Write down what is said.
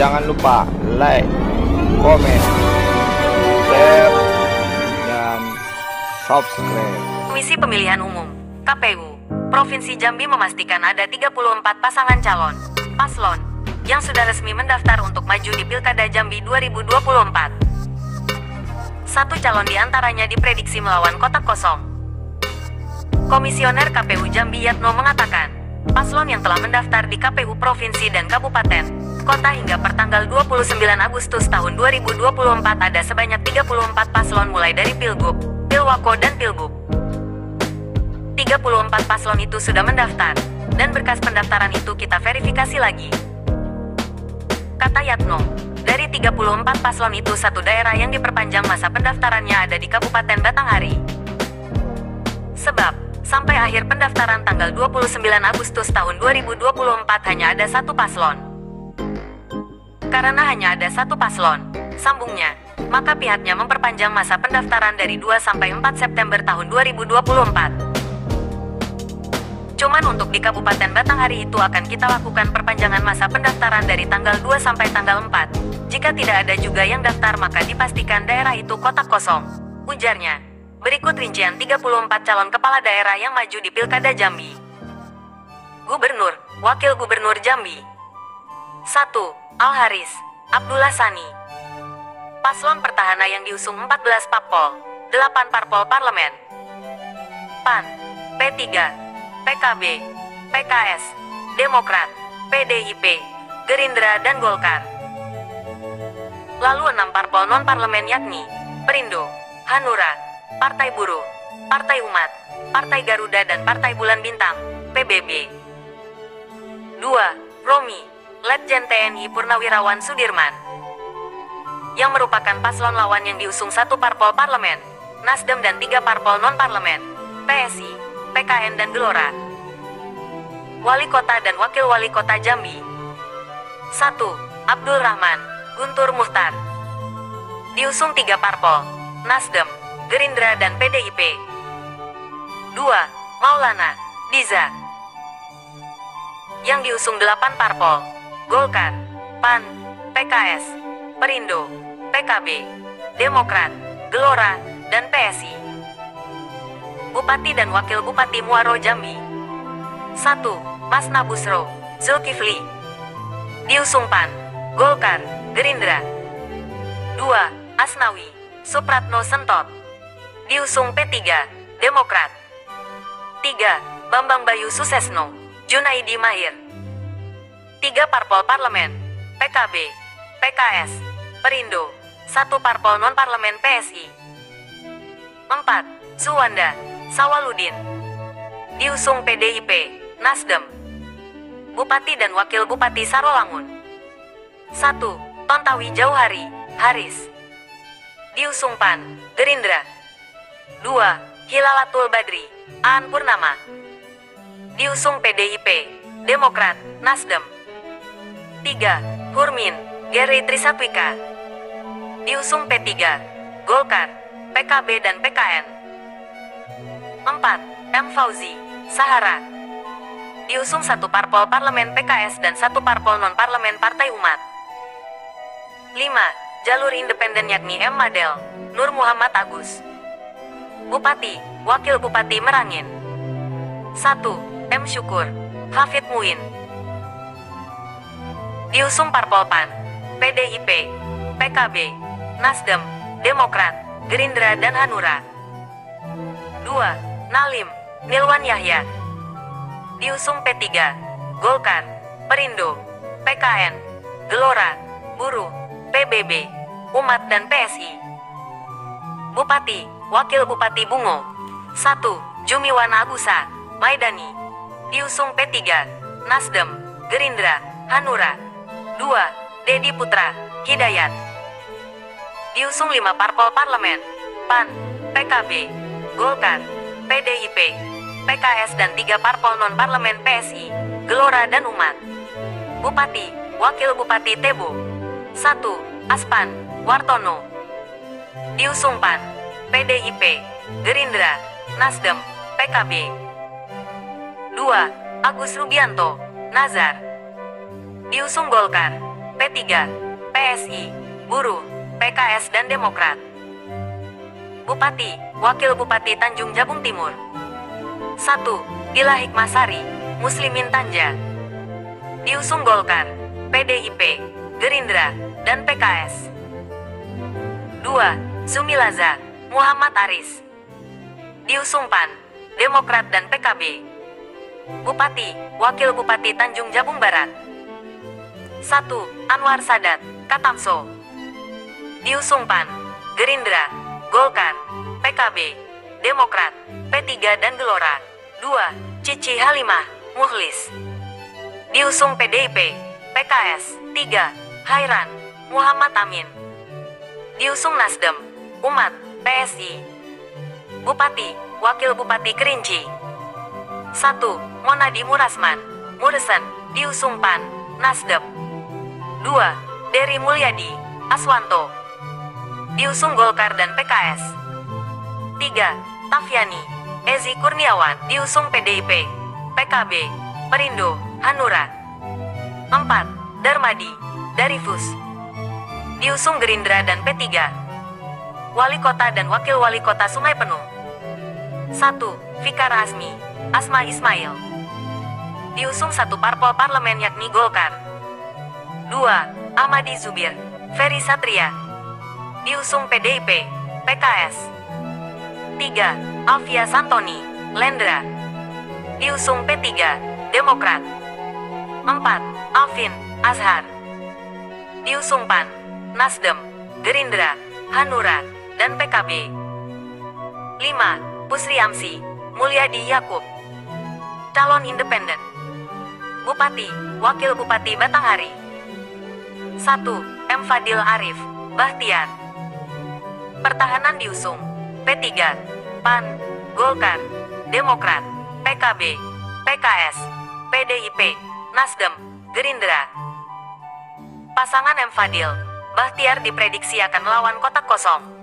Jangan lupa like, komen, share, dan subscribe. Komisi Pemilihan Umum (KPU) Provinsi Jambi memastikan ada 34 pasangan calon paslon yang sudah resmi mendaftar untuk maju di Pilkada Jambi 2024. Satu calon diantaranya diprediksi melawan kotak kosong. Komisioner KPU Jambi Yatno mengatakan, paslon yang telah mendaftar di KPU Provinsi dan Kabupaten, Kota hingga pertanggal 29 Agustus tahun 2024 ada sebanyak 34 paslon mulai dari Pilgub, Pilwako dan Pilgub. 34 paslon itu sudah mendaftar, dan berkas pendaftaran itu kita verifikasi lagi. Kata Yatno, dari 34 paslon itu satu daerah yang diperpanjang masa pendaftarannya ada di Kabupaten Batanghari. Sebab, sampai akhir pendaftaran tanggal 29 Agustus tahun 2024 hanya ada satu paslon. Karena hanya ada satu paslon, sambungnya, maka pihaknya memperpanjang masa pendaftaran dari 2 sampai 4 September tahun 2024. Cuman untuk di Kabupaten Batanghari itu akan kita lakukan perpanjangan masa pendaftaran dari tanggal 2 sampai tanggal 4. Jika tidak ada juga yang daftar maka dipastikan daerah itu kotak kosong, ujarnya. Berikut rincian 34 calon kepala daerah yang maju di Pilkada Jambi. Gubernur, Wakil Gubernur Jambi. 1. Al Haris Abdullah Sani. Paslon petahana yang diusung 14 parpol, 8 parpol parlemen. PAN, P3, PKB, PKS, Demokrat, PDIP, Gerindra dan Golkar. Lalu 6 parpol non-parlemen yakni Perindo, Hanura, Partai Buruh, Partai Umat, Partai Garuda dan Partai Bulan Bintang, PBB. 2. Romi, Letjen TNI Purnawirawan Sudirman, yang merupakan paslon lawan yang diusung 1 parpol parlemen, Nasdem dan 3 parpol non-parlemen, PSI, PKN dan Gelora. Wali Kota dan Wakil Wali Kota Jambi. 1. Abdul Rahman, Guntur Muhtar, diusung 3 parpol, Nasdem, Gerindra dan PDIP. 2. Maulana, Diza, yang diusung 8 parpol, Golkar, PAN, PKS, Perindo, PKB, Demokrat, Gelora, dan PSI. Bupati dan Wakil Bupati Muaro Jambi. 1. Mas Nabusro, Zulkifli, diusung PAN, Golkar, Gerindra. 2. Asnawi, Supratno Sentot, diusung P3, Demokrat. 3. Bambang Bayu Susesno, Junaidi Mahir. 3 parpol parlemen, PKB, PKS, Perindo, 1 parpol non-parlemen PSI. 4. Suwanda, Sawaludin, diusung PDIP, Nasdem. Bupati dan Wakil Bupati Sarolangun. 1. Tontawi Jauhari, Haris, diusung PAN, Gerindra. 2. Hilalatul Badri, Aan Purnama, diusung PDIP, Demokrat, Nasdem. 3. Hurmin, Geri Trisatwika, diusung P3, Golkar, PKB dan PKN. 4. M. Fauzi, Sahara, diusung 1 parpol parlemen PKS dan 1 parpol non-parlemen Partai Umat. 5. Jalur independen yakni M. Madel, Nur Muhammad Agus, Bupati, Wakil Bupati Merangin. 1. M. Syukur, Hafid Muin, diusung parpol PAN, PDIP, PKB, Nasdem, Demokrat, Gerindra dan Hanura. 2. Nalim, Nilwan Yahya, diusung P3, Golkar, Perindo, PKN, Gelora, Buruh, PBB, Umat dan PSI. Bupati, Wakil Bupati Bungo. 1. Jumiwana Agusa, Maidani, diusung P3, Nasdem, Gerindra, Hanura. 2. Dedi Putra, Hidayat, diusung 5 parpol parlemen, PAN, PKB, Golkar, PDIP, PKS dan 3 parpol non-parlemen PSI, Gelora dan Umat. Bupati, Wakil Bupati Tebo. 1. Aspan, Wartono, diusung PAN, PDIP, Gerindra, Nasdem, PKB. 2. Agus Rubianto, Nazar, diusung Golkar, P3, PSI, Buruh, PKS dan Demokrat. Bupati, Wakil Bupati Tanjung Jabung Timur. 1. Dila Hikmasari, Muslimin Tanja. Diusung Golkar, PDIP, Gerindra, dan PKS. 2. Sumilaza, Muhammad Aris. Diusung PAN, Demokrat dan PKB. Bupati, Wakil Bupati Tanjung Jabung Barat. 1. Anwar Sadat, Katamso. Diusung PAN, Gerindra, Golkar, PKB, Demokrat, P3 dan Gelora. 2. Cici Halimah, Mukhlis. Diusung PDIP, PKS. 3. Hairan, Muhammad Amin. Diusung Nasdem, Umat, PSI. Bupati, Wakil Bupati Kerinci. 1. Monadi Murasman, Muresen. Diusung PAN, Nasdem. 2. Dery Mulyadi, Aswanto. Diusung Golkar dan PKS. 3. Tafiani, Ezi Kurniawan. Diusung PDIP, PKB, Perindo, Hanura. 4. Darmadi, Darifus. Diusung Gerindra dan P3. Wali Kota dan Wakil Wali Kota Sungai Penuh. 1. Fikar Asmi, Asma Ismail. Diusung satu parpol parlemen yakni Golkar. 2. Ahmadi Zubir, Ferry Satria. Diusung PDIP, PKS. 3. Alvia Santoni, Lendra. Diusung P3, Demokrat. 4. Alvin Azhar. Diusung PAN, Nasdem, Gerindra, Hanura, dan PKB. 5. Pusri Amsi, Mulyadi Yakub. Calon independen. Bupati, Wakil Bupati Batanghari. 1. M. Fadil Arif, Bahtiar. Pertahanan diusung P3, PAN, Golkar, Demokrat, PKB, PKS, PDIP, Nasdem, Gerindra. Pasangan M. Fadil, Bahtiar diprediksi akan melawan kotak kosong.